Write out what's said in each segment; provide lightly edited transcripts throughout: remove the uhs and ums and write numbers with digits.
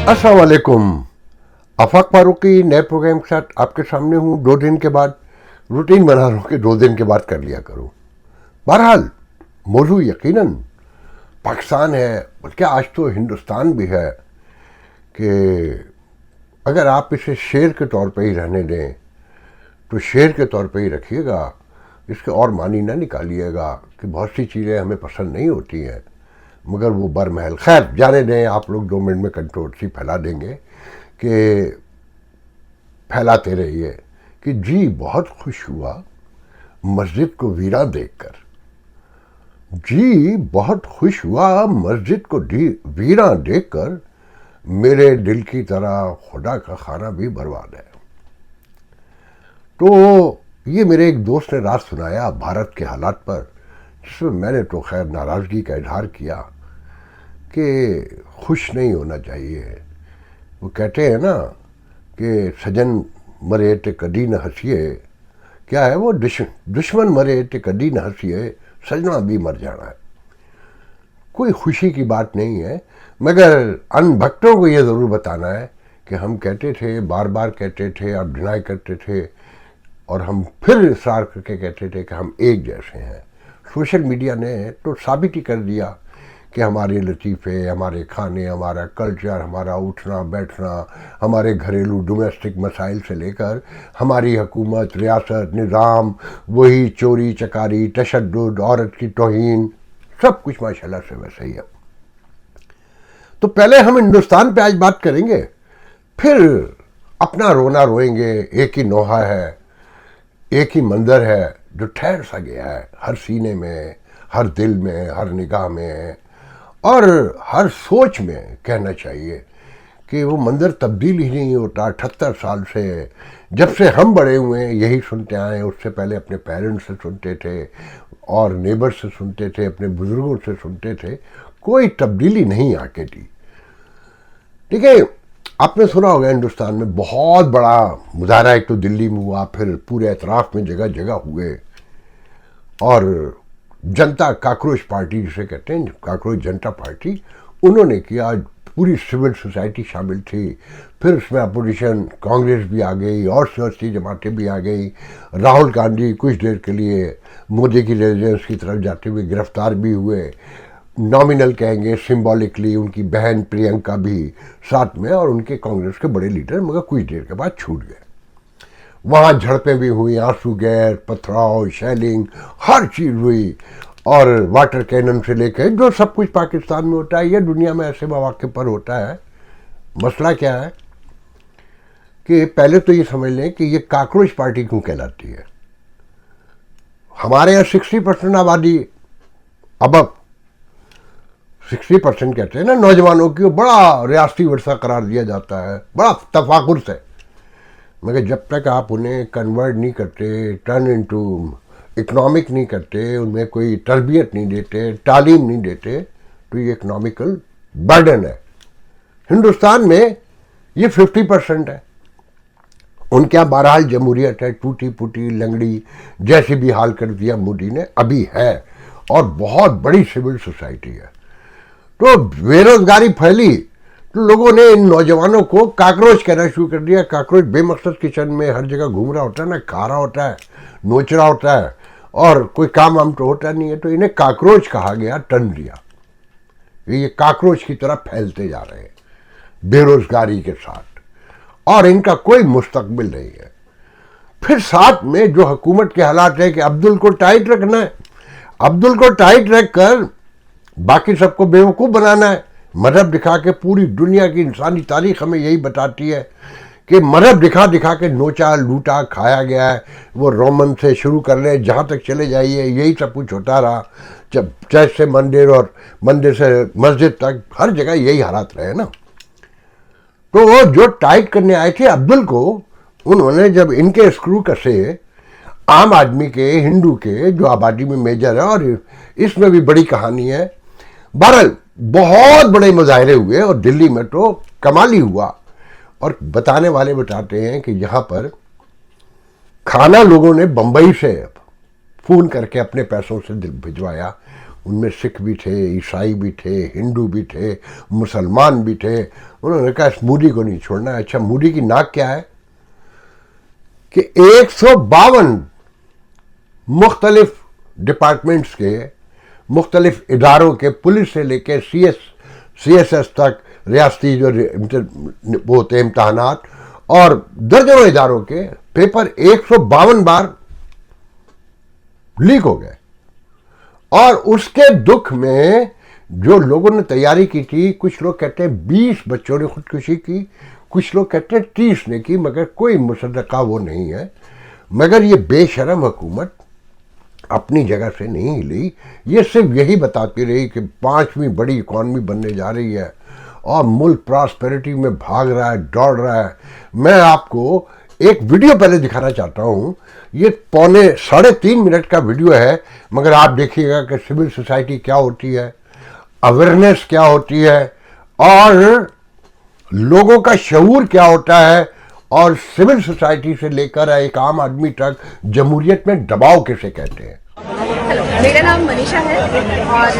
अस्सलाम वालेकुम। आफाक फारूकी नए प्रोग्राम के साथ आपके सामने हूँ। 2 दिन के बाद रूटीन बना रहा हूँ कि 2 दिन के बाद कर लिया करूँ। बहरहाल मौजू यकीनन पाकिस्तान है, बल्कि आज तो हिंदुस्तान भी है कि अगर आप इसे शेर के तौर पे ही रहने दें तो शेर के तौर पे ही रखिएगा, इसके और मानी ना निकालिएगा कि बहुत सी चीज़ें हमें पसंद नहीं होती हैं मगर वो बरमहल। खैर जाने दें, आप लोग 2 मिनट में कंट्रोवर्सी फैला देंगे कि फैलाते रहिए कि जी बहुत खुश हुआ मस्जिद को वीरा देखकर, जी बहुत खुश हुआ मस्जिद को वीरा देखकर, मेरे दिल की तरह खुदा का खाना भी बर्बाद है। तो ये मेरे एक दोस्त ने रात सुनाया भारत के हालात पर, जिसमें मैंने तो खैर नाराज़गी का इजहार किया कि खुश नहीं होना चाहिए। वो कहते हैं ना कि सजन मरे ते कदी न हंसिए, क्या है वो, दुश्मन मरे ते कदी न हंसिए, सजना भी मर जाना है। कोई खुशी की बात नहीं है, मगर अनभक्तों को ये ज़रूर बताना है कि हम कहते थे, बार बार कहते थे और डिनाई करते थे, और हम फिर इसरार करके कहते थे कि हम एक जैसे हैं। सोशल मीडिया ने तो साबित ही कर दिया कि हमारे लतीफ़े, हमारे खाने, हमारा कल्चर, हमारा उठना बैठना, हमारे घरेलू डोमेस्टिक मसाइल से लेकर हमारी हुकूमत, रियासत, निज़ाम, वही चोरी चकारी, तशद्दुद, औरत की तौहीन, सब कुछ माशाल्लाह से वैसे ही है। तो पहले हम हिंदुस्तान पे आज बात करेंगे, फिर अपना रोना रोएंगे। एक ही नोहा है, एक ही मंदिर है जो ठहर सा गया है हर सीने में, हर दिल में, हर निगाह में और हर सोच में। कहना चाहिए कि वो मंदिर तब्दील ही नहीं होता। 78 साल से, जब से हम बड़े हुए हैं यही सुनते आए। उससे पहले अपने पेरेंट्स से सुनते थे और नेबर से सुनते थे, अपने बुजुर्गों से सुनते थे, कोई तब्दीली नहीं आके दी। ठीक है, आपने सुना होगा हिंदुस्तान में बहुत बड़ा मुजाहरा एक तो दिल्ली में हुआ, फिर पूरे अतराफ में जगह जगह हुए, और जनता काकरोच पार्टी जिसे कहते हैं, काकरोच जनता पार्टी, उन्होंने किया। पूरी सिविल सोसाइटी शामिल थी। फिर उसमें अपोजिशन कांग्रेस भी आ गई और सियासी जमातें भी आ गई। राहुल गांधी कुछ देर के लिए मोदी की रेजिडेंस की तरफ जाते हुए गिरफ्तार भी हुए। नॉमिनल कहेंगे, सिंबॉलिकली उनकी बहन प्रियंका भी साथ में, और उनके कांग्रेस के बड़े लीडर, मगर कुछ देर के बाद छूट गए। वहाँ झड़पें भी हुई, आंसू गैस, पथराव, शेलिंग, हर चीज़ हुई, और वाटर कैनन से लेकर जो सब कुछ पाकिस्तान में होता है, ये दुनिया में ऐसे मौके पर होता है। मसला क्या है कि पहले तो ये समझ लें कि ये काकरोच पार्टी क्यों कहलाती है। हमारे यहाँ 60% आबादी, अब 60% कहते हैं ना नौजवानों की, बड़ा रियासती वर्षा करार दिया जाता है, बड़ा तफाकुर से, मगर जब तक आप उन्हें कन्वर्ट नहीं करते, टर्न इनटू इकोनॉमिक नहीं करते, उनमें कोई तरबियत नहीं देते, तालीम नहीं देते, तो ये इकोनॉमिकल बर्डन है। हिंदुस्तान में ये 50% है। उनके यहाँ बहरहाल जमहूरियत है, टूटी फूटी लंगड़ी जैसी भी हाल कर दिया मोदी ने, अभी है, और बहुत बड़ी सिविल सोसाइटी है। तो बेरोजगारी फैली तो लोगों ने इन नौजवानों को काकरोच कहना शुरू कर दिया। काकरोच बेमकसद किचन में हर जगह घूम रहा होता है ना, खा रहा होता है, नोच रहा होता है, और कोई काम वाम तो होता नहीं है, तो इन्हें काकरोच कहा गया, टन दिया। ये काकरोच की तरह फैलते जा रहे हैं बेरोजगारी के साथ, और इनका कोई मुस्तकबिल नहीं है। फिर साथ में जो हुकूमत के हालात है कि अब्दुल को टाइट रखना है, अब्दुल को टाइट रख कर बाकी सबको बेवकूफ़ बनाना है। मजहब दिखा के, पूरी दुनिया की इंसानी तारीख हमें यही बताती है कि मजहब दिखा दिखा के नोचा लूटा खाया गया है। वो रोमन से शुरू कर ले, जहाँ तक चले जाइए यही सब कुछ होता रहा। जब चर्च से मंदिर और मंदिर से मस्जिद तक हर जगह यही हालात रहे ना। तो वो जो टाइट करने आए थे अब्दुल को, उन्होंने जब इनके स्क्रू कसे आम आदमी के, हिंदू के, जो आबादी में मेजर है, और इसमें भी बड़ी कहानी है। बहरहाल बहुत बड़े मुजाहरे हुए और दिल्ली में तो कमाल ही हुआ। और बताने वाले बताते हैं कि यहाँ पर खाना लोगों ने बम्बई से फ़ोन करके अपने पैसों से भिजवाया। ان میں سکھ بھی تھے، عیسائی بھی تھے، ہندو بھی تھے، مسلمان بھی تھے. انہوں نے کہا اس مودی کو نہیں چھوڑنا. اچھا مودی کی ناک کیا ہے کہ 152 مختلف ڈپارٹمنٹس کے، مختلف اداروں کے، پولیس سے لے کے سی ایس ایس تک، ریاستی جو وہ ہوتے امتحانات، اور درجنوں اداروں کے پیپر 152 بار لیک ہو گئے. اور اس کے دکھ میں جو لوگوں نے تیاری کی تھی، کچھ لوگ کہتے ہیں 20 بچوں نے خودکشی کی، کچھ لوگ کہتے ہیں 30 نے کی، مگر کوئی مصدقہ وہ نہیں ہے. مگر یہ بے شرم حکومت اپنی جگہ سے نہیں ہلی. یہ صرف یہی بتاتی رہی کہ 5ویں بڑی اکانومی بننے جا رہی ہے اور ملک پراسپیرٹی میں بھاگ رہا ہے، دوڑ رہا ہے. میں آپ کو ایک ویڈیو پہلے دکھانا چاہتا ہوں. یہ 3.5 منٹ کا ویڈیو ہے، مگر آپ دیکھیے گا کہ سول سوسائٹی کیا ہوتی ہے، اویئرنیس کیا ہوتی ہے، اور لوگوں کا شعور کیا ہوتا ہے، اور سول سوسائٹی سے لے کر ایک عام آدمی تک جمہوریت میں دباؤ کیسے کہتے ہیں. ہیلو، میرا نام منیشا ہے اور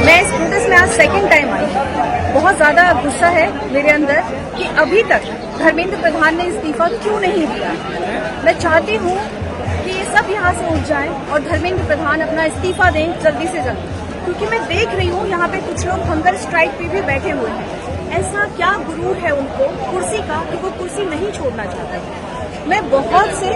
میں اس پروٹیسٹ میں آج سیکنڈ ٹائم آئی. بہت زیادہ غصہ ہے میرے اندر کہ ابھی تک دھرمیندر پردھان نے استعفیٰ کیوں نہیں دیا. میں چاہتی ہوں کہ یہ سب یہاں سے اٹھ جائیں اور دھرمیندر پردھان اپنا استعفیٰ دیں جلدی سے جلد، کیونکہ میں دیکھ رہی ہوں یہاں پہ کچھ لوگ ہنگر اسٹرائک پہ بھی بیٹھے ہوئے ہیں. ایسا کیا غرور ہے ان کو کرسی کا کہ وہ کرسی نہیں چھوڑنا چاہتے. میں بہت سے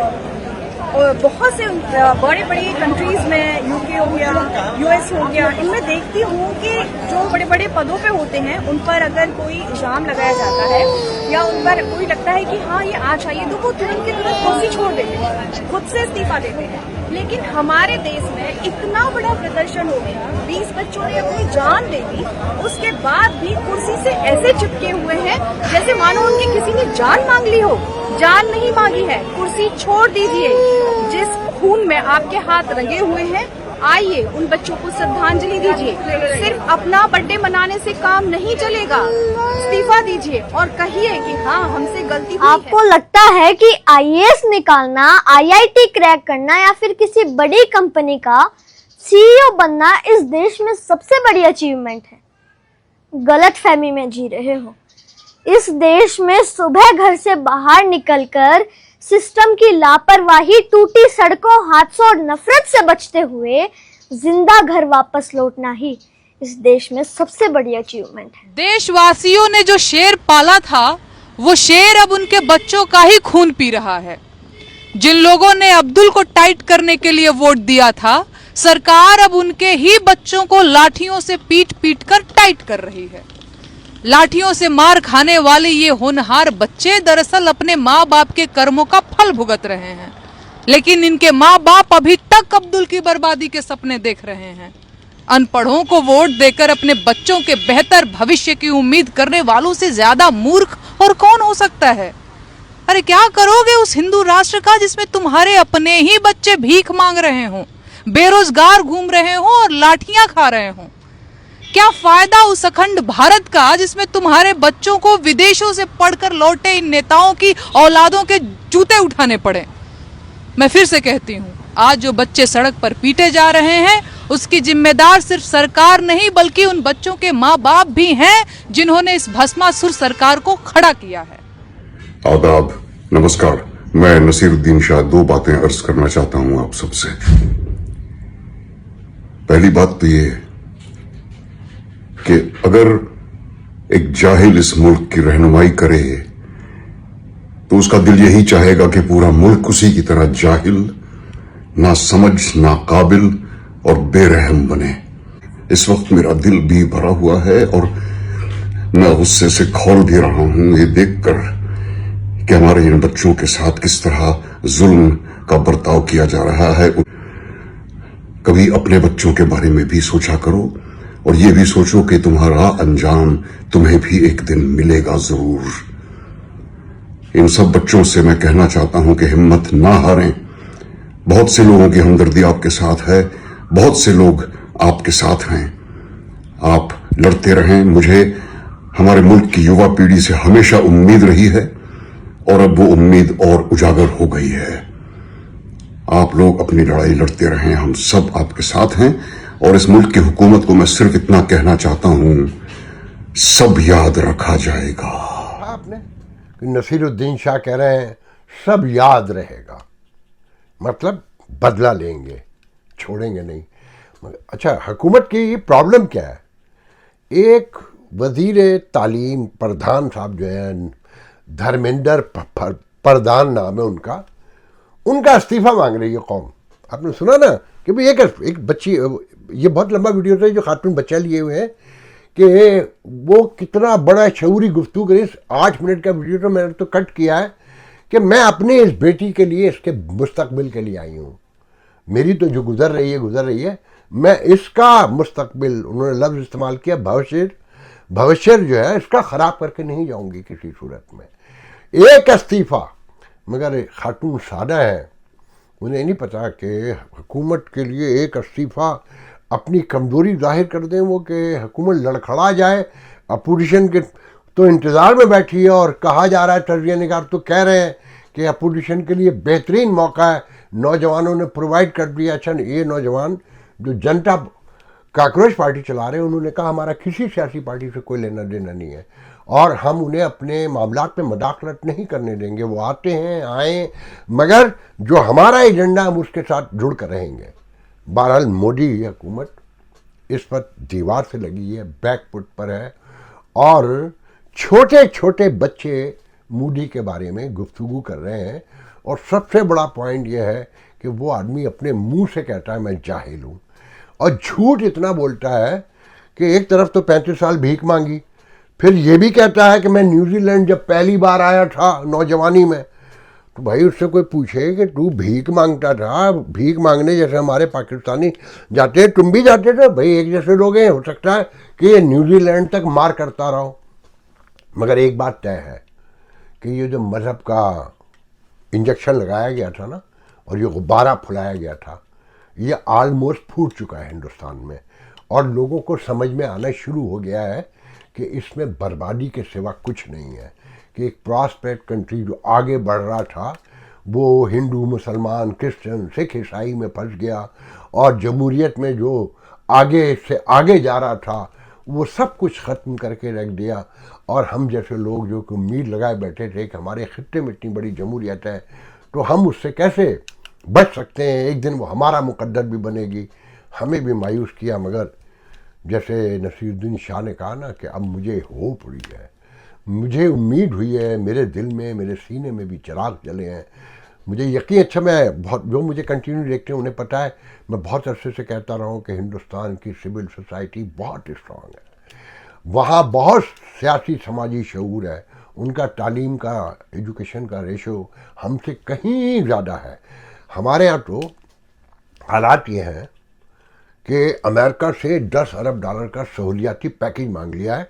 بڑے بڑے کنٹریز میں، یو کے ہو گیا، یو ایس ہو گیا، ان میں دیکھتی ہوں کہ جو بڑے بڑے پدوں پہ ہوتے ہیں ان پر اگر کوئی الزام لگایا جاتا ہے یا ان پر کوئی لگتا ہے کہ ہاں یہ آ چاہیے، تو وہ ترنت کی ترنت کرسی چھوڑ دیتے ہیں، خود سے استعفیٰ دیتے ہیں. لیکن ہمارے دیش میں اتنا بڑا پردرشن ہو گیا، 20 بچوں نے اپنی جان دے دی، اس کے بعد بھی کرسی سے ایسے چپکے ہوئے ہیں جیسے مانو ان کی کسی نے جان مانگ لی ہو. جان نہیں مانگی ہے، کرسی چھوڑ دیجئے. جس خون میں آپ کے ہاتھ رنگے ہوئے ہیں، آئیے ان بچوں کو شردھانجلی دیجیے. صرف اپنا برتھ ڈے منانے سے کام نہیں چلے گا. استعفیٰ دیجیے اور کہیے کہ ہاں ہم سے غلطی ہوئی ہے. آپ کو لگتا ہے کہ IAS نکالنا، IIT کریک کرنا یا پھر کسی بڑی کمپنی کا CEO بننا اس دیش میں سب سے بڑی اچیومنٹ ہے؟ غلط فہمی میں جی رہے ہو. اس دیش میں صبح گھر سے باہر نکل کر سسٹم کی لاپرواہی، ٹوٹی سڑکوں، حادثوں اور نفرت سے بچتے ہوئے زندہ گھر واپس لوٹنا ہی اس دیش میں سب سے بڑی اچیومنٹ ہے. دیش واسیوں نے جو شیر پالا تھا، وہ شیر اب ان کے بچوں کا ہی خون پی رہا ہے. جن لوگوں نے عبدل کو ٹائٹ کرنے کے لیے ووٹ دیا تھا، سرکار اب ان کے ہی بچوں کو لاٹھیوں سے پیٹ پیٹ کر ٹائٹ کر رہی ہے. لاٹھیوں سے مار کھانے والے یہ ہونہار بچے دراصل اپنے ماں باپ کے کرموں کا پھل بھگت رہے ہیں، لیکن ان کے ماں باپ ابھی تک عبدل کی بربادی کے سپنے دیکھ رہے ہیں. ان پڑھوں کو ووٹ دے کر اپنے بچوں کے بہتر بھوشیہ کی امید کرنے والوں سے زیادہ مورخ اور کون ہو سکتا ہے؟ ارے کیا کرو گے اس ہندو راشٹر کا جس میں تمہارے اپنے ہی بچے بھیک مانگ رہے ہوں، بے روزگار گھوم رہے ہوں اور لاٹھیاں کھا رہے ہوں؟ کیا فائدہ اس اکھنڈ بھارت کا جس میں تمہارے بچوں کو ودیشوں سے پڑھ کر لوٹے ان نیتاؤں کی اولادوں کے جوتے اٹھانے پڑے؟ میں پھر سے کہتی ہوں، آج جو بچے سڑک پر پیٹے جا رہے ہیں اس کی ذمہ دار صرف سرکار نہیں بلکہ ان بچوں کے ماں باپ بھی ہیں جنہوں نے اس بھسماسور سرکار کو کھڑا کیا ہے. آداب، نمسکار. میں نصیر الدین شاہ 2 باتیں عرض کرنا چاہتا ہوں آپ سب سے. پہلی بات تو یہ کہ اگر ایک جاہل اس ملک کی رہنمائی کرے تو اس کا دل یہی چاہے گا کہ پورا ملک اسی کی طرح جاہل، نہ سمجھ، نہ قابل اور بے رحم بنے. اس وقت میرا دل بھی بھرا ہوا ہے اور میں غصے سے کھول بھی رہا ہوں یہ دیکھ کر کہ ہمارے ان بچوں کے ساتھ کس طرح ظلم کا برتاؤ کیا جا رہا ہے. کبھی اپنے بچوں کے بارے میں بھی سوچا کرو اور یہ بھی سوچو کہ تمہارا انجام تمہیں بھی ایک دن ملے گا ضرور. ان سب بچوں سے میں کہنا چاہتا ہوں کہ ہمت نہ ہاریں. بہت سے لوگوں کی ہمدردی آپ کے ساتھ ہے، بہت سے لوگ آپ کے ساتھ ہیں. آپ لڑتے رہیں. مجھے ہمارے ملک کی یووا پیڑھی سے ہمیشہ امید رہی ہے اور اب وہ امید اور اجاگر ہو گئی ہے. آپ لوگ اپنی لڑائی لڑتے رہیں، ہم سب آپ کے ساتھ ہیں. और इस मुल्क की हुकूमत को मैं सिर्फ इतना कहना चाहता हूं, सब याद रखा जाएगा। आपने नसीरुद्दीन शाह कह रहे हैं सब याद रहेगा, मतलब बदला लेंगे, छोड़ेंगे नहीं। अच्छा, हुकूमत की प्रॉब्लम क्या है? एक वजीर तालीम प्रधान साहब जो है, धर्मेंद्र प्रधान नाम है उनका इस्तीफा मांग रही है कौम। आपने सुना ना कि भाई एक बच्ची, ये बहुत लंबा वीडियो था जो खातून बच्चा लिए हुए हैं, कि वो कितना बड़ा शऊरी गुफ्तगू करी। 8 मिनट का वीडियो तो मैंने तो कट किया है कि मैं अपने इस बेटी के लिए, इसके मुस्तकबिल के लिए आई हूँ। मेरी तो जो गुजर रही है, मैं इसका मुस्तकबिल, उन्होंने लफ्ज़ इस्तेमाल किया भविष्य जो है इसका ख़राब करके नहीं जाऊँगी किसी सूरत में। एक इस्तीफ़ा, मगर खातून सादा है, उन्हें नहीं पता कि हुकूमत के लिए एक इस्तीफ़ा अपनी कमज़ोरी जाहिर कर दें वो, कि हुकूमत लड़खड़ा जाए। अपोजिशन के तो इंतज़ार में बैठी है और कहा जा रहा है, तजिया निगार तो कह रहे हैं कि अपोजिशन के लिए बेहतरीन मौका है, नौजवानों ने प्रोवाइड कर दिया। अच्छा, ये नौजवान जो जनता काकरोच पार्टी चला रहे हैं, उन्होंने कहा हमारा किसी सियासी पार्टी से कोई लेना देना नहीं है और हम उन्हें अपने मामलात में मदाखलत नहीं करने देंगे। वो आते हैं आए, मगर जो हमारा एजेंडा हम उसके साथ जुड़ कर रहेंगे। बहरहाल मोदी हुकूमत इस पर दीवार से लगी है, बैकफुट पर है, और छोटे छोटे बच्चे मोदी के बारे में गुफ्तगू कर रहे हैं। और सबसे बड़ा पॉइंट यह है कि वो आदमी अपने मुंह से कहता है मैं जाहिल हूँ, और झूठ इतना बोलता है कि एक तरफ तो 35 साल भीख मांगी, फिर ये भी कहता है कि मैं न्यूजीलैंड जब पहली बार आया था नौजवानी में, तो भाई उससे कोई पूछे कि तू भीख मांगता था, भीख मांगने जैसे हमारे पाकिस्तानी जाते, तुम भी जाते थे भाई, एक जैसे लोग हैं, हो सकता है कि ये न्यूजीलैंड तक मार करता रहो। मगर एक बात तय है कि ये जो मज़हब का इंजेक्शन लगाया गया था ना, और ये गुब्बारा फुलाया गया था, ये ऑलमोस्ट फूट चुका है हिंदुस्तान में, और लोगों को समझ में आना शुरू हो गया है कि इसमें बर्बादी के सिवा कुछ नहीं है। कि एक प्रॉस्पेक्ट कंट्री जो आगे बढ़ रहा था, वो हिंदू, मुसलमान, क्रिश्चियन, सिख, ईसाई में फंस गया, और जमहूरियत में जो आगे से आगे जा रहा था वो सब कुछ ख़त्म करके रख दिया। और हम जैसे लोग जो कि उम्मीद लगाए बैठे थे कि हमारे खित्ते में इतनी बड़ी जमहूरियत है, तो हम उससे कैसे बच सकते हैं, एक दिन वो हमारा मुकद्दर भी बनेगी, हमें भी मायूस किया। मगर जैसे नसीरुद्दीन शाह ने कहा ना कि अब मुझे होप हुई है, मुझे उम्मीद हुई है, मेरे दिल में, मेरे सीने में भी चिराग जले हैं, मुझे यकीन। अच्छा, मैं बहुत, जो मुझे कंटिन्यू देखते हैं उन्हें पता है, मैं बहुत अरसे से कहता रहा हूँ कि हिंदुस्तान की सिविल सोसाइटी बहुत स्ट्रॉन्ग है, वहाँ बहुत सियासी समाजी शऊर है, उनका तालीम का, एजुकेशन का रेशो हमसे कहीं ज़्यादा है। हमारे यहाँ तो हालात ये हैं कि अमेरिका से $10 अरब का सहूलियाती पैकेज मांग लिया है।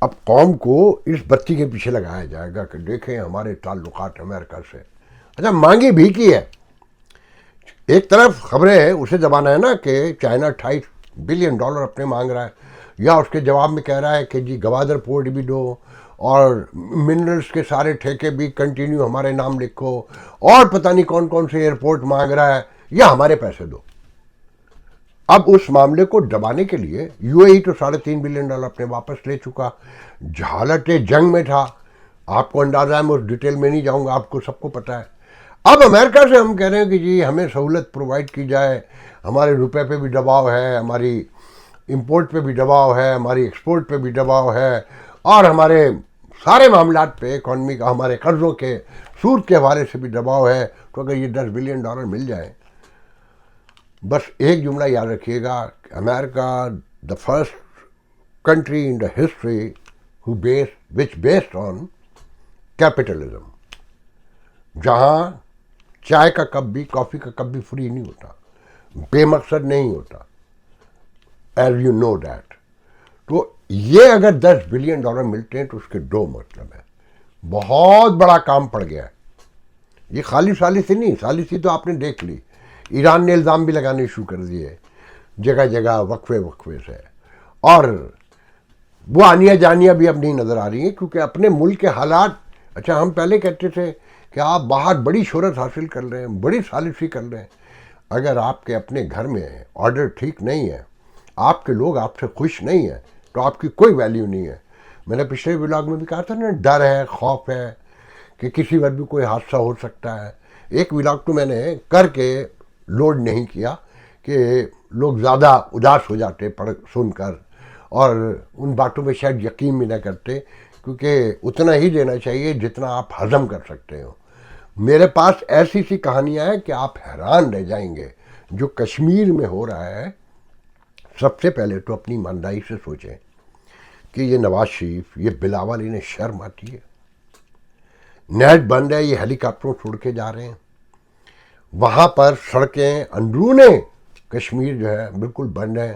अब कौम को इस बत्ती के पीछे लगाया जाएगा कि देखें हमारे ताल्लुकात अमेरिका से। अच्छा, मांगी भी की है। एक तरफ खबरें हैं, उसे दबाना है ना कि चाइना $28 बिलियन अपने मांग रहा है, या उसके जवाब में कह रहा है कि जी गवादर पोर्ट भी दो, और मिनरल्स के सारे ठेके भी कंटिन्यू हमारे नाम लिखो, और पता नहीं कौन कौन से एयरपोर्ट मांग रहा है, या हमारे पैसे दो। अब उस मामले को दबाने के लिए यूएई तो $3.5 बिलियन अपने वापस ले चुका, हालत जंग में था, आपको अंदाजा है, मैं उस डिटेल में नहीं जाऊंगा, आपको सबको पता है। अब अमेरिका से हम कह रहे हैं कि जी हमें सहूलत प्रोवाइड की जाए, हमारे रुपए पे भी दबाव है, हमारी इंपोर्ट पे भी दबाव है, हमारी एक्सपोर्ट पे भी दबाव है, और हमारे सारे मामलात पे, इकॉनमी का, हमारे कर्ज़ों के सूद के हवाले से भी दबाव है। तो अगर ये $10 बिलियन मिल जाए, बस एक जुमला याद रखिएगा, America the first country in the history which based on capitalism, जहाँ चाय का कप भी, कॉफ़ी का कप भी फ्री नहीं होता, बेमकसद नहीं होता, एज यू नो दैट। तो ये अगर $10 बिलियन मिलते हैं तो उसके दो मतलब है, बहुत बड़ा काम पड़ गया है। ये खाली सालिसी नहीं, सालिसी तो आपने देख ली, ईरान ने इल्ज़ाम भी लगाने शुरू कर दिए जगह जगह वक्फे से, और वो आनिया जानिया भी अब नहीं नज़र आ रही हैं, क्योंकि अपने मुल्क के हालात। अच्छा, हम पहले कहते थे कि आप बाहर बड़ी शोहरत हासिल कर रहे हैं, बड़ी सालिसी कर रहे हैं, अगर आपके अपने घर में ऑर्डर ठीक नहीं है آپ کے لوگ آپ سے خوش نہیں ہیں تو آپ کی کوئی ویلیو نہیں ہے. میں نے پچھلے ولاگ میں بھی کہا تھا نا, ڈر ہے, خوف ہے کہ کسی وقت بھی کوئی حادثہ ہو سکتا ہے. ایک ولاگ تو میں نے کر کے لوڈ نہیں کیا کہ لوگ زیادہ اداس ہو جاتے سن کر, اور ان باتوں میں شاید یقین بھی نہ کرتے, کیونکہ اتنا ہی دینا چاہیے جتنا آپ ہضم کر سکتے ہو. میرے پاس ایسی سی کہانیاں ہیں کہ آپ حیران رہ جائیں گے. جو کشمیر میں ہو رہا ہے, سب سے پہلے تو اپنی ایمانداری سے سوچیں کہ یہ نواز شریف, یہ بلاول, انہیں شرم آتی ہے؟ نیٹ بند ہے, یہ ہیلی کاپٹروں چھوڑ کے جا رہے ہیں. وہاں پر سڑکیں اندرون کشمیر جو ہے بالکل بند ہیں.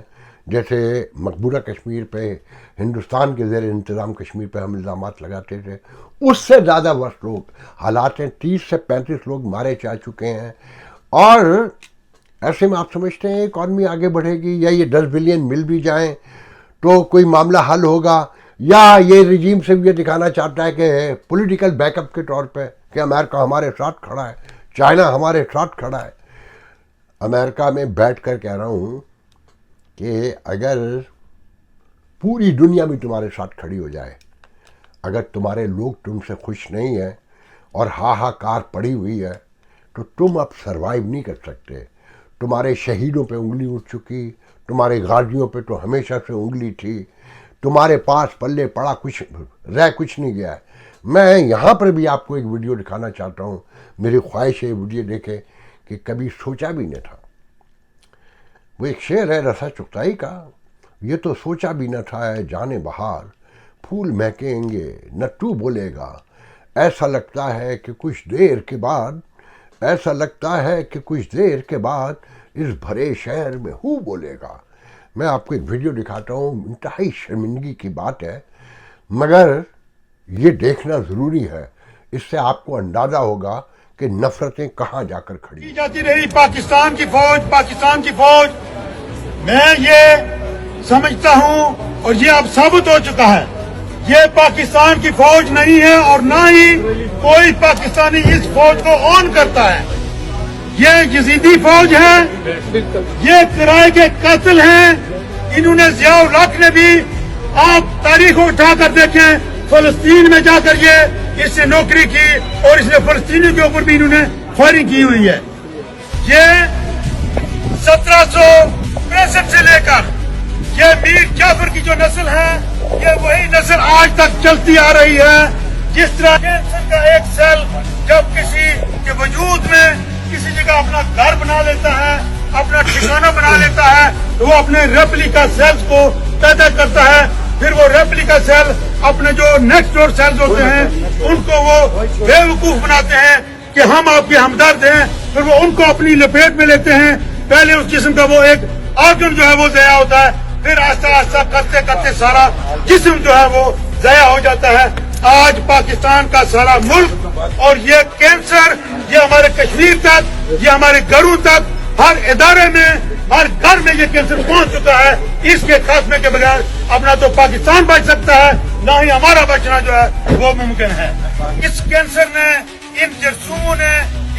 جیسے مقبوضہ کشمیر پہ, ہندوستان کے زیر انتظام کشمیر پہ ہم الزامات لگاتے تھے, اس سے زیادہ ورس لوگ حالات ہیں. 30 سے 35 لوگ مارے جا چکے ہیں. اور ایسے میں آپ سمجھتے ہیں اکانومی آگے بڑھے گی, یا یہ 10 بلین مل بھی جائیں تو کوئی معاملہ حل ہوگا, یا یہ رجیم سے بھی یہ دکھانا چاہتا ہے کہ پولیٹیکل بیک اپ کے طور پہ کہ امریکہ ہمارے ساتھ کھڑا ہے, چائنا ہمارے ساتھ کھڑا ہے. امریکہ میں بیٹھ کر کہہ رہا ہوں کہ اگر پوری دنیا بھی تمہارے ساتھ کھڑی ہو جائے, اگر تمہارے لوگ تم سے خوش نہیں ہیں اور ہاہاکار پڑی ہوئی ہے, تو تم اب سروائیو نہیں کر سکتے. تمہارے شہیدوں پہ انگلی اٹھ چکی, تمہارے غازیوں پہ تو ہمیشہ سے انگلی تھی, تمہارے پاس پلے پڑا کچھ نہیں گیا ہے. میں یہاں پر بھی آپ کو ایک ویڈیو دکھانا چاہتا ہوں. میری خواہش ہے ویڈیو دیکھیں کہ کبھی سوچا بھی نہ تھا. وہ ایک شعر ہے رسا چغتائی کا, یہ تو سوچا بھی نہ تھا ہے جانے بہار, پھول مہکیں گے نہ تو بولے گا, ایسا لگتا ہے کہ کچھ دیر کے بعد, ایسا لگتا ہے کہ کچھ دیر کے بعد اس بھرے شہر میں ہو بولے گا. میں آپ کو ایک ویڈیو دکھاتا ہوں, انتہائی شرمندگی کی بات ہے, مگر یہ دیکھنا ضروری ہے. اس سے آپ کو اندازہ ہوگا کہ نفرتیں کہاں جا کر کھڑی جاتی رہی پاکستان کی فوج. میں یہ سمجھتا ہوں اور یہ اب ثابت ہو چکا ہے, یہ پاکستان کی فوج نہیں ہے اور نہ ہی کوئی پاکستانی اس فوج کو اون کرتا ہے. یہ یزیدی فوج ہے, یہ کرائے کے قاتل ہیں. انہوں نے ضیاء الحق نے بھی, آپ تاریخ کو اٹھا کر دیکھیں, فلسطین میں جا کر یہ اس نے نوکری کی اور اس نے فلسطینیوں کے اوپر بھی انہوں نے فائرنگ کی ہوئی ہے. یہ 1765 سے لے کر یہ میر جعفر کی جو نسل ہے, یہ وہی نسل آج تک چلتی آ رہی ہے. جس طرح کینسر کا ایک سیل جب کسی کے وجود میں کسی جگہ اپنا گھر بنا لیتا ہے, اپنا ٹھکانہ بنا لیتا ہے, تو وہ اپنے ریپلیکا سیلز کو پیدا کرتا ہے. پھر وہ ریپلیکا سیل اپنے جو نیکسٹ ڈور سیلز ہوتے ہیں ان کو وہ بے وقوف بناتے ہیں کہ ہم آپ کے ہمدرد ہیں. پھر وہ ان کو اپنی لپیٹ میں لیتے ہیں. پہلے اس جسم کا وہ ایک آرگن جو ہے وہ ضائع ہوتا ہے, پھر آہستہ آہستہ کرتے کرتے سارا جسم جو ہے وہ ضائع ہو جاتا ہے. آج پاکستان کا سارا ملک اور یہ کینسر, یہ ہمارے کشمیر تک, یہ ہمارے گھروں تک, ہر ادارے میں, ہر گھر میں یہ کینسر پہنچ چکا ہے. اس کے خاتمے کے بغیر اب نہ تو پاکستان بچ سکتا ہے, نہ ہی ہمارا بچنا جو ہے وہ ممکن ہے. اس کینسر نے, ان جرسوموں نے,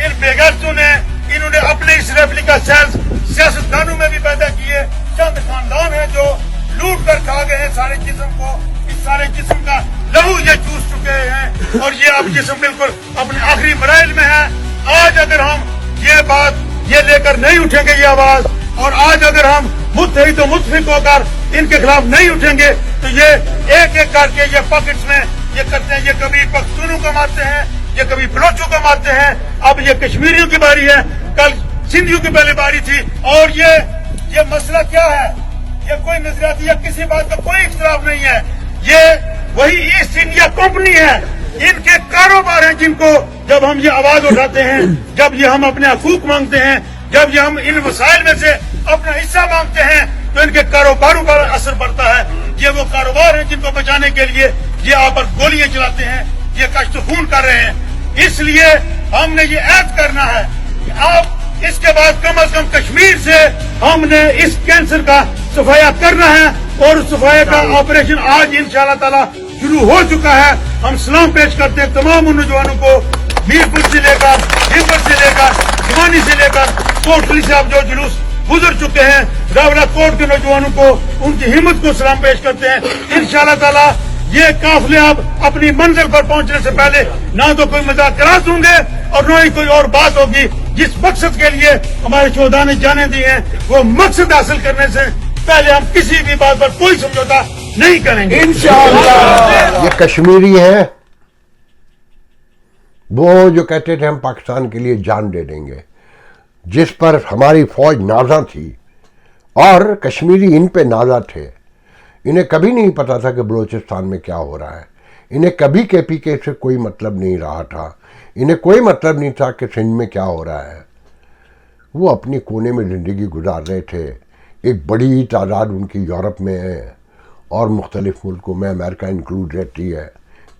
ان بےغیرتوں نے, انہوں نے اپنے اس ریپلیکا سیلز سیاستدانوں میں بھی پیدا کیے. چند خاندان ہیں جو لوٹ کر کھا گئے ہیں سارے جسم کو. اس سارے جسم کا لہو یہ چوس چکے ہیں اور یہ اب جسم بالکل اپنے آخری مراحل میں ہے. آج اگر ہم یہ بات یہ لے کر نہیں اٹھیں گے, یہ آواز, اور آج اگر ہم متحد و متفق ہو کر ان کے خلاف نہیں اٹھیں گے, تو یہ ایک ایک کر کے یہ پاکٹس میں یہ کرتے ہیں. یہ کبھی پختونوں کو مارتے ہیں, یہ کبھی بلوچوں کو مارتے ہیں, اب یہ کشمیریوں کی باری ہے, کل سندھیوں کی پہلے باری تھی. اور یہ مسئلہ کیا ہے, یہ کوئی نظریاتی یا کسی بات کا کوئی اختلاف نہیں ہے. یہ وہی ایسٹ انڈیا کمپنی ہے, ان کے کاروبار ہیں جن کو جب ہم یہ آواز اٹھاتے ہیں, جب یہ ہم اپنے حقوق مانگتے ہیں, جب یہ ہم ان وسائل میں سے اپنا حصہ مانگتے ہیں, تو ان کے کاروباروں پر اثر پڑتا ہے. یہ وہ کاروبار ہیں جن کو بچانے کے لیے یہ آپ پر گولیاں چلاتے ہیں, یہ کشت خون کر رہے ہیں. اس لیے ہم نے یہ عہد کرنا ہے کہ آپ اس کے بعد کم از کم کشمیر سے ہم نے اس کینسر کا صفایا کرنا ہے, اور صفایا کا آپریشن آج انشاءاللہ تعالی شروع ہو چکا ہے. ہم سلام پیش کرتے ہیں تمام ان نوجوانوں کو, میرپور سے لے کر بھیمپور سے لے کر بھوانی سے لے کر کوٹلی سے اب جو جلوس गुजर चुके हैं। रावला कोट के नौजवानों को उनकी हिम्मत को सलाम पेश करते हैं। इंशाअल्लाह ताला ये काफिले अब अपनी मंजिल पर पहुंचने से पहले ना तो कोई मुज़ाकरात होंगे और न ही कोई और बात होगी। जिस मकसद के लिए हमारे शोहदा ने जाने दी हैं, वो मकसद हासिल करने से पहले हम किसी भी बात पर कोई समझौता नहीं करेंगे इंशाअल्लाह। ये कश्मीरी हैं, वो जो कहते थे हम पाकिस्तान के लिए जान दे देंगे, जिस पर हमारी फौज नाजा थी और कश्मीरी इन पे नाजा थे। इन्हें कभी नहीं पता था कि बलूचिस्तान में क्या हो रहा है। इन्हें कभी केपीके से कोई मतलब नहीं रहा था। इन्हें कोई मतलब नहीं था कि सिंध में क्या हो रहा है। वो अपने कोने में ज़िंदगी गुजार रहे थे। एक बड़ी तादाद उनकी यूरोप में है और मुख्तलिफ मुल्कों में, अमेरिका इंक्लूड रहती है।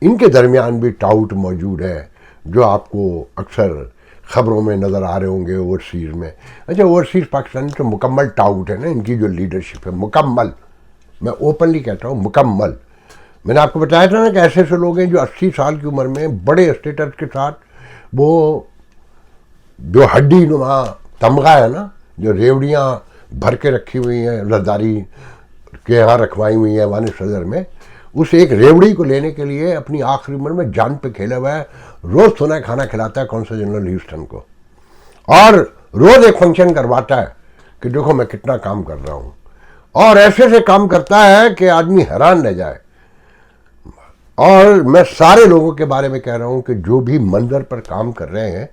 इनके दरमियान भी टाउट मौजूद है जो आपको अक्सर ख़बरों में नज़र आ रहे होंगे ओवरसीज़ में। अच्छा, ओवरसीज़ पाकिस्तान तो मुकम्मल टाउट है ना, इनकी जो लीडरशिप है मुकम्मल, मैं ओपनली कहता हूँ मुकम्मल। मैंने आपको बताया था ना कि ऐसे ऐसे लोग हैं जो 80 साल की उम्र में बड़े स्टेटस के साथ, वो जो हड्डी नुमा तमगा है ना, जो रेवड़ियाँ भर के रखी हुई हैं रज़दारी के यहाँ रखवाई हुई हैं वानी सदर में, उस एक रेवड़ी को लेने के लिए अपनी आखिरी उम्र में जान पे खेला हुआ है। रोज़ सुना खाना खिलाता है कौंसल जनरल ह्यूस्टन को, और रोज़ एक फंक्शन करवाता है कि देखो मैं कितना काम कर रहा हूँ, और ऐसे ऐसे काम करता है कि आदमी हैरान रह जाए। और मैं सारे लोगों के बारे में कह रहा हूँ कि जो भी मंजर पर काम कर रहे हैं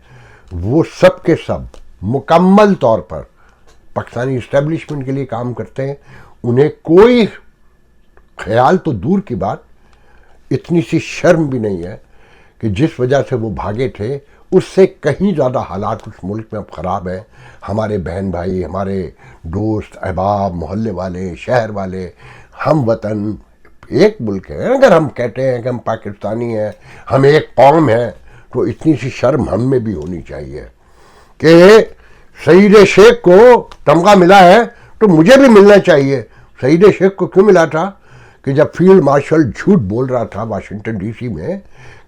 वो सब के सब मुकम्मल तौर पर पाकिस्तानी इस्टेब्लिशमेंट के लिए काम करते हैं। उन्हें कोई ख्याल तो दूर की बात, इतनी सी शर्म भी नहीं है कि जिस वजह से वो भागे थे उससे कहीं ज़्यादा हालात उस मुल्क में अब ख़राब हैं। हमारे बहन भाई, हमारे दोस्त अहबाब, मोहल्ले वाले, शहर वाले, हम वतन एक मुल्क है। अगर हम कहते हैं कि हम पाकिस्तानी हैं, हम एक कौम हैं, तो इतनी सी शर्म हम में भी होनी चाहिए कि सईद शेख को तमगा मिला है तो मुझे भी मिलना चाहिए। सईद शेख को क्यों मिला था कि जब फील्ड मार्शल झूठ बोल रहा था वाशिंगटन डीसी में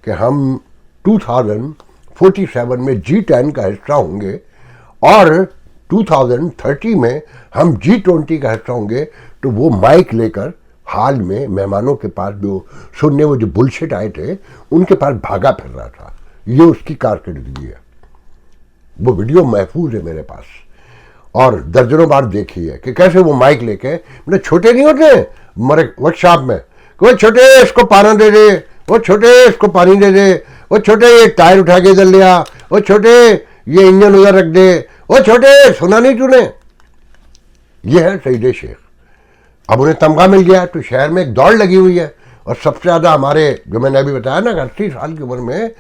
कि हम 2047 में G10 का हिस्सा होंगे और 2030 में हम G20 का हिस्सा होंगे, तो वो माइक लेकर हाल में मेहमानों के पास जो सुनने वो जो बुलशिट आए थे उनके पास भागा फिर रहा था। ये उसकी कारकर्दगी है। वो वीडियो महफूज है मेरे पास और दर्जनों बार देखी है कि कैसे वो माइक लेके, मतलब छोटे नहीं होते हमारे वर्कशॉप में, वो छोटे इसको पानी दे दे, वो छोटे इसको पानी दे दे, वो छोटे ये टायर उठा के इधर लिया, वो छोटे ये इंजन उधर रख दे, वो छोटे सुना नहीं तूने। ये है सईद शेख। अब उन्हें तमगा मिल गया तो शहर में एक दौड़ लगी हुई है, और सबसे ज़्यादा हमारे जो मैंने अभी बताया ना 80 साल की उम्र में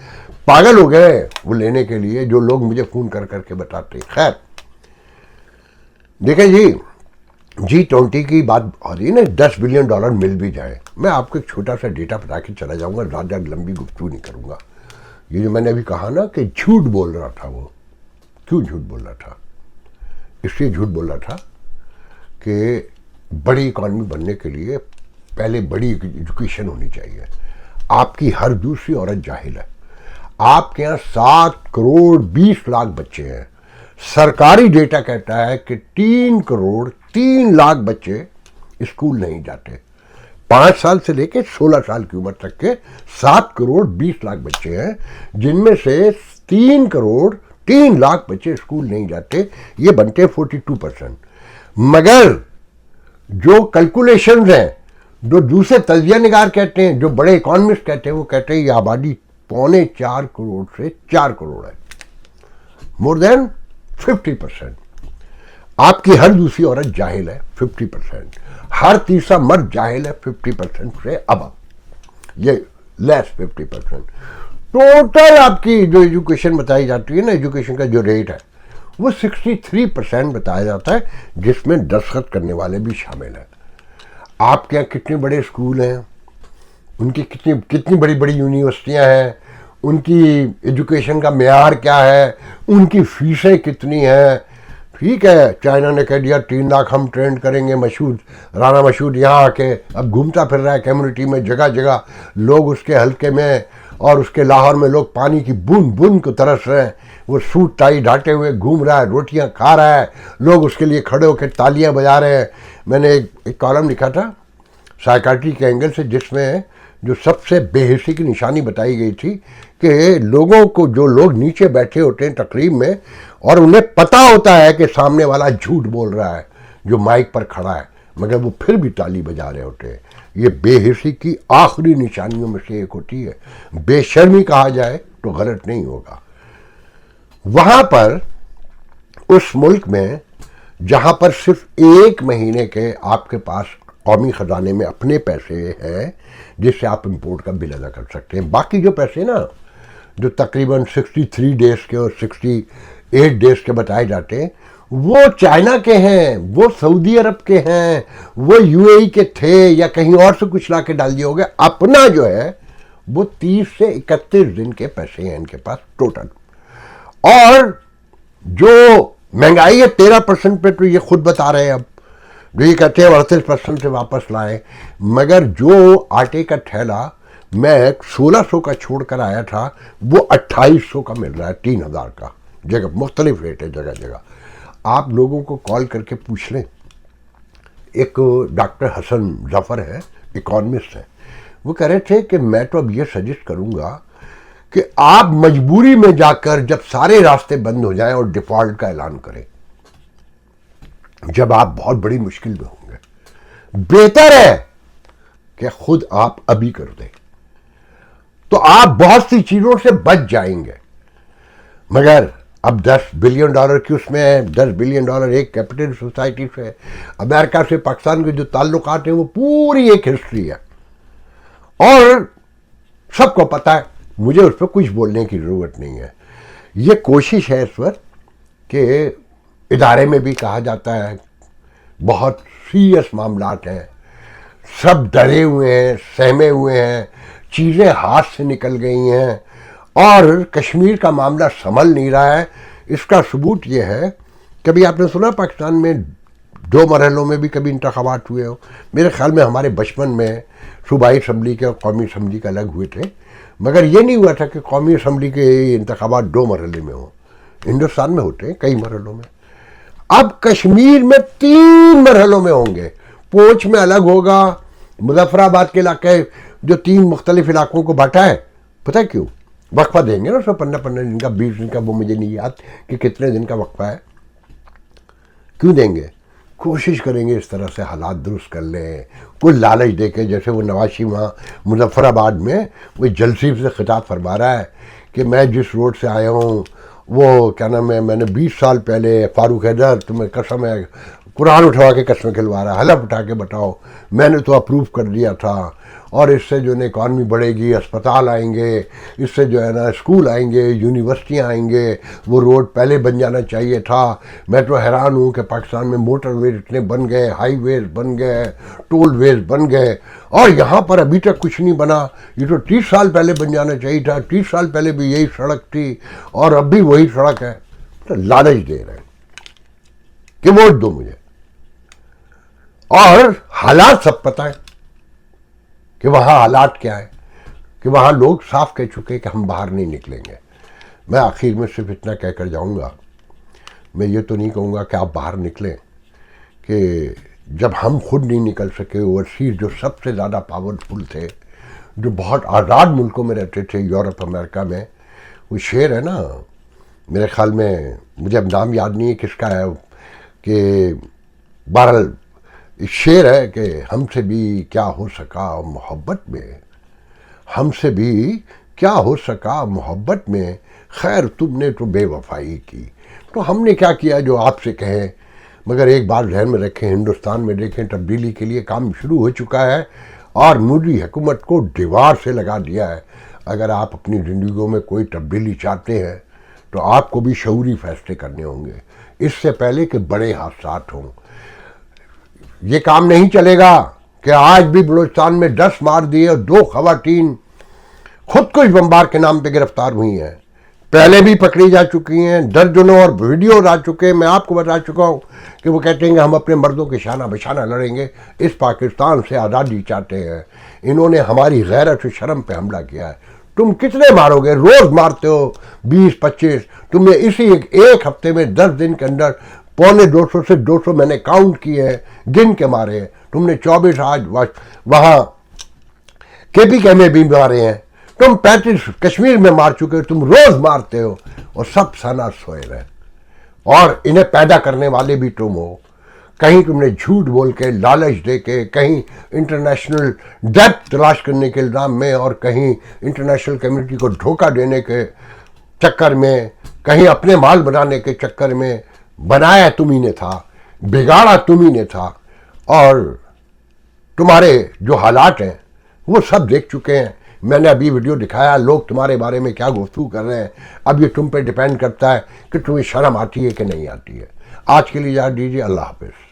पागल हो गए वो लेने के लिए, जो लोग मुझे फ़ोन कर करके बताते। खैर देखें जी, G20 की बात हो रही है ना, $10 बिलियन मिल भी जाए, मैं आपको एक छोटा सा डेटा बता के चला जाऊंगा, ज़्यादा लंबी गुफ्तगू नहीं करूंगा। ये जो मैंने अभी कहा ना कि झूठ बोल रहा था, वो क्यों झूठ बोल रहा था? इसलिए झूठ बोल रहा था कि बड़ी इकॉनमी बनने के लिए पहले बड़ी एजुकेशन होनी चाहिए। आपकी हर दूसरी औरत जाहिल है। आपके यहाँ 7 करोड़ 20 लाख बच्चे हैं। सरकारी डेटा कहता है कि 3 करोड़ 3 लाख बच्चे स्कूल नहीं जाते। 5 साल से लेकर 16 साल की उम्र तक के 7 करोड़ 20 लाख बच्चे हैं, जिनमें से 3 करोड़ 3 लाख बच्चे स्कूल नहीं जाते। ये बनते 42%। मगर जो कैलकुलेशंस हैं, जो दूसरे तजिया निगार कहते हैं, जो बड़े इकोनॉमिस्ट कहते हैं, वो कहते हैं ये आबादी 3.25 करोड़ से 4 करोड़ है, मोर देन 50%। आपकी हर दूसरी औरत जाहिल है 50%, हर तीसरा मर्द जाहिल है 50% से अब, ये लेस 50%। टोटल आपकी जो एजुकेशन बताई जाती है ना, एजुकेशन का जो रेट है वो 63% बताया जाता है, जिसमें दस्तखत करने वाले भी शामिल हैं। आपके यहाँ कितने बड़े स्कूल हैं, उनकी कितनी बड़ी बड़ी यूनिवर्सिटियाँ हैं, उनकी एजुकेशन का मेयार क्या है, उनकी फीसें कितनी हैं। ठीक है, चाइना ने कह दिया 3 लाख हम ट्रेंड करेंगे, मशहूद राना मशहूद यहाँ आके अब घूमता फिर रहा है कम्युनिटी में, जगह जगह लोग उसके हल्के में और उसके लाहौर में लोग पानी की बूंद बूंद को तरस रहे हैं। وہ सूट टाई ढाटे हुए घूम रहा है, रोटियां खा रहा है, लोग उसके लिए खड़े होकर तालियां बजा रहे हैं। मैंने एक कॉलम लिखा था साइकाट्री के एंगल से, जिसमें जो सबसे बेहिसी की निशानी बताई गई थी कि लोगों को, जो लोग नीचे बैठे होते हैं तकरीब में और उन्हें पता होता है कि सामने वाला झूठ बोल रहा है जो माइक पर खड़ा है, मगर वो फिर भी ताली बजा रहे होते हैं। ये बेहिसी की आखिरी निशानियों में से एक होती है। बेशर्मी कहा जाए तो गलत नहीं होगा। वहां पर उस मुल्क में जहां पर सिर्फ 1 महीने के आपके पास कौमी खजाने में अपने पैसे हैं जिससे आप इंपोर्ट का बिल अदा कर सकते हैं, बाकी जो पैसे ना जो तकरीबन 63 डेज के और 68 डेज के बताए जाते हैं, वो चाइना के हैं, वो सऊदी अरब के हैं, वो यूएई के थे या कहीं और से कुछ ला के डाल दिए होंगे। अपना जो है वो 30 से 31 दिन के पैसे हैं इनके पास टोटल। और जो महंगाई है 13% पे, तो ये खुद बता रहे हैं अब, जो ये कहते हैं 38% से वापस लाए, मगर जो आटे का थैला मैं 1600 का छोड़ कर आया था वो 2800 का मिल रहा है, 3000 का। जगह मुख्तलिफ रेट है जगह जगह। आप लोगों को कॉल करके पूछ लें। एक डॉक्टर हसन जफर है, इकोनॉमिस्ट है, वो कह रहे थे कि मैं तो अब ये सजेस्ट करूंगा कि आप मजबूरी में जाकर जब सारे रास्ते बंद हो जाएं और डिफॉल्ट का ऐलान करें, जब आप बहुत बड़ी मुश्किल में होंगे, बेहतर है कि खुद आप अभी कर दें, तो आप बहुत सी चीजों से बच जाएंगे। मगर अब $10 बिलियन की उसमें $10 बिलियन एक कैपिटल सोसाइटी से, अमेरिका से पाकिस्तान के जो ताल्लुकात हैं वो पूरी एक हिस्ट्री है और सबको पता है, मुझे उस पर कुछ बोलने की जरूरत नहीं है। ये कोशिश है इस वक्त कि इदारे में भी कहा जाता है बहुत सीरियस मामलात हैं, सब डरे हुए हैं, सहमे हुए हैं, चीज़ें हाथ से निकल गई हैं और कश्मीर का मामला संभल नहीं रहा है। इसका सबूत ये है, कभी आपने सुना पाकिस्तान में 2 मरहलों में भी कभी इंतखाबात हुए हो? मेरे ख्याल में हमारे बचपन में सूबाई असम्बली के और कौमी असम्बली के अलग हुए थे, मगर ये नहीं हुआ था कि कौमी असम्बली के इंतखाबात 2 मरहले में हो। हिंदुस्तान में होते हैं कई मरहलों में। अब कश्मीर में 3 मरहलों में होंगे। पूंछ में अलग होगा, मुजफ्फराबाद के इलाके जो 3 मुख्तलिफ इलाकों को बांटा है, पता है क्यों? वक्फा देंगे ना, 15 दिन का, 20 दिन का, वो मुझे नहीं याद कि कितने दिन का वक्फा है। क्यों देंगे? कोशिश करेंगे इस तरह से हालात दुरुस्त कर लें, कोई लालच दे के, जैसे वो नवाशी वहाँ मुजफ्फराबाद में वो जलसी से खिताब फरमा रहा है कि मैं जिस रोड से आया हूँ वो क्या नाम है, मैंने 20 साल पहले, फारूक हैदर तुम्हें कसम है, कुरान उठवा के कसम खिलवा रहा है, हलफ उठा के बताओ, मैंने तो अप्रूव कर दिया था और इससे जो है इकॉनमी बढ़ेगी, अस्पताल आएंगे, इससे जो है ना स्कूल आएंगे, यूनिवर्सिटियाँ आएंगे, वो रोड पहले बन जाना चाहिए था। मैं तो हैरान हूँ कि पाकिस्तान में मोटर वेज इतने बन गए, हाईवेज बन गए, टोल वेज बन गए और यहाँ पर अभी तक कुछ नहीं बना। ये तो 30 साल पहले बन जाना चाहिए था, 30 साल पहले भी यही सड़क थी और अब भी वही सड़क है। तो लालच दे रहे हैं कि वोट दो मुझे, और हालात सब पता है कि वहाँ हालात क्या है, कि वहाँ लोग साफ कह चुके कि हम बाहर नहीं निकलेंगे। मैं आखिर में सिर्फ इतना कहकर जाऊँगा, मैं ये तो नहीं कहूँगा कि आप बाहर निकलें, कि जब हम खुद नहीं निकल सके, ओवरसीज जो सबसे ज़्यादा पावरफुल थे, जो बहुत आज़ाद मुल्कों में रहते थे, यूरोप अमेरिका में, वो शेर है ना, मेरे ख्याल में मुझे अब नाम याद नहीं है किसका है, कि बहरहाल शेर है कि हमसे भी क्या हो सका मोहब्बत में, हमसे भी क्या हो सका मोहब्बत में, खैर तुमने तो बेवफाई की। तो हमने क्या किया जो आपसे कहें, मगर एक बात ध्यान में रखें, हिंदुस्तान में देखें तब्दीली के लिए काम शुरू हो चुका है और मोदी हुकूमत को दीवार से लगा दिया है। अगर आप अपनी ज़िंदगियों में कोई तब्दीली चाहते हैं तो आपको भी शऊरी फैसले करने होंगे, इससे पहले कि बड़े हादसात हों। ये काम नहीं चलेगा कि आज भी बलूचिस्तान में 10 मार दिए और 2 खवातीन खुदकुश बमबार के नाम पे गिरफ्तार हुई हैं, पहले भी पकड़ी जा चुकी हैं, दर्जनों और वीडियो आ चुके हैं। मैं आपको बता चुका हूँ कि वो कहते हैं कि हम अपने मर्दों के शाना बशाना लड़ेंगे, इस पाकिस्तान से आज़ादी चाहते हैं। इन्होंने हमारी गैरत और शर्म पे हमला किया है। तुम कितने मारोगे, रोज मारते हो 20-25। तुमने इसी एक हफ्ते में 10 दिन के अंदर 125 से 200 मैंने काउंट किए हैं, गिन के मारे हैं। तुमने 24 आज वहां KPK में भी मारे हैं। तुम 35 कश्मीर में मार चुके हो। तुम रोज मारते हो और सब सना सोए रहे, और इन्हें पैदा करने वाले भी तुम हो। कहीं तुमने झूठ बोल के, लालच दे के, कहीं इंटरनेशनल डेप्थ तलाश करने के इल्ज़ाम में, और कहीं इंटरनेशनल कम्युनिटी को धोखा देने के चक्कर में, कहीं अपने माल बनाने के चक्कर में। बनाया तुम्ही ने था, बिगाड़ा तुम्ही ने था, और तुम्हारे जो हालात हैं वो सब देख चुके हैं। मैंने अभी वीडियो दिखाया, लोग तुम्हारे बारे में क्या गुफ्तगू कर रहे हैं। अब ये तुम पे डिपेंड करता है कि तुम्हें शर्म आती है कि नहीं आती है। आज के लिए इजाज़त दीजिए, अल्लाह हाफिज़।